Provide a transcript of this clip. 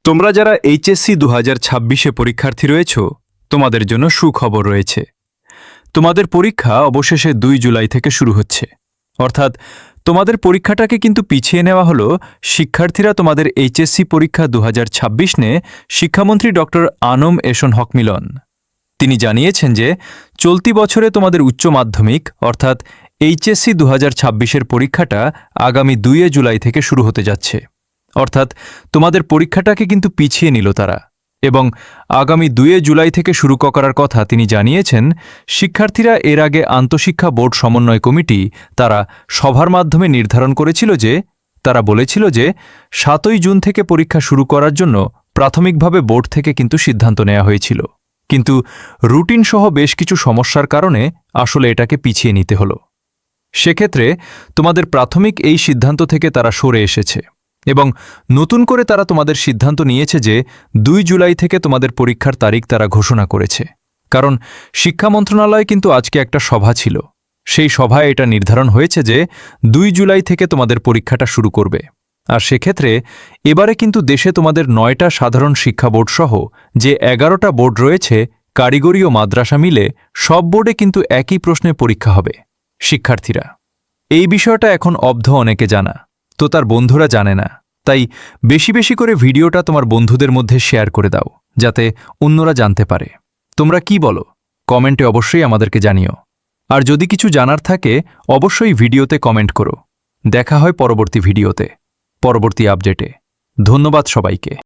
তোমরা যারা এইচএসসি 2026-এ পরীক্ষার্থী রয়েছ তোমাদের জন্য সুখবর রয়েছে। তোমাদের পরীক্ষা অবশেষে 2 জুলাই থেকে শুরু হচ্ছে। অর্থাৎ তোমাদের পরীক্ষাটাকে কিন্তু পিছিয়ে নেওয়া হলো। শিক্ষার্থীরা তোমাদের এইচএসসি পরীক্ষা 2026 নিয়ে শিক্ষামন্ত্রী ডক্টর আনম এশন হক মিলন তিনি জানিয়েছেন যে চলতি বছরে তোমাদের উচ্চ মাধ্যমিক অর্থাৎ এইচএসসি 2026-এর পরীক্ষাটা আগামী 2 জুলাই থেকে শুরু হতে যাচ্ছে। অর্থাৎ তোমাদের পরীক্ষাটাকে কিন্তু পিছিয়ে নিল তারা এবং আগামী 2 জুলাই থেকে শুরু করার কথা তিনি জানিয়েছেন। শিক্ষার্থীরা এর আগে আন্তঃশিক্ষা বোর্ড সমন্বয় কমিটি তারা সভার মাধ্যমে নির্ধারণ করেছিল যে তারা বলেছিল যে 7 জুন থেকে পরীক্ষা শুরু করার জন্য প্রাথমিকভাবে বোর্ড থেকে কিন্তু সিদ্ধান্ত নেওয়া হয়েছিল, কিন্তু রুটিন সহ বেশ কিছু সমস্যার কারণে আসলে এটাকে পিছিয়ে নিতে হলো। সেক্ষেত্রে তোমাদের প্রাথমিক এই সিদ্ধান্ত থেকে তারা সরে এসেছে এবং নতুন করে তারা তোমাদের সিদ্ধান্ত নিয়েছে যে 2 জুলাই থেকে তোমাদের পরীক্ষার তারিখ তারা ঘোষণা করেছে। কারণ শিক্ষা মন্ত্রণালয় কিন্তু আজকে একটা সভা ছিল, সেই সভায় এটা নির্ধারণ হয়েছে যে 2 জুলাই থেকে তোমাদের পরীক্ষাটা শুরু করবে। আর সেক্ষেত্রে এবারে কিন্তু দেশে তোমাদের 9টা সাধারণ শিক্ষা বোর্ড সহ যে 11টা বোর্ড রয়েছে কারিগরি ও মাদ্রাসা মিলে সব বোর্ডে কিন্তু একই প্রশ্নে পরীক্ষা হবে। শিক্ষার্থীরা এই বিষয়টা এখন অবধ অনেকে জানা, তো তার বন্ধুরা জানে না, তাই বেশি বেশি করে ভিডিওটা তোমার বন্ধুদের মধ্যে শেয়ার করে দাও যাতে অন্যরা জানতে পারে। তোমরা কি বলো কমেন্টে অবশ্যই আমাদেরকে জানিও। আর যদি কিছু জানার থাকে অবশ্যই ভিডিওতে কমেন্ট করো। দেখা হয় পরবর্তী ভিডিওতে, পরবর্তী আপডেটে। ধন্যবাদ সবাইকে।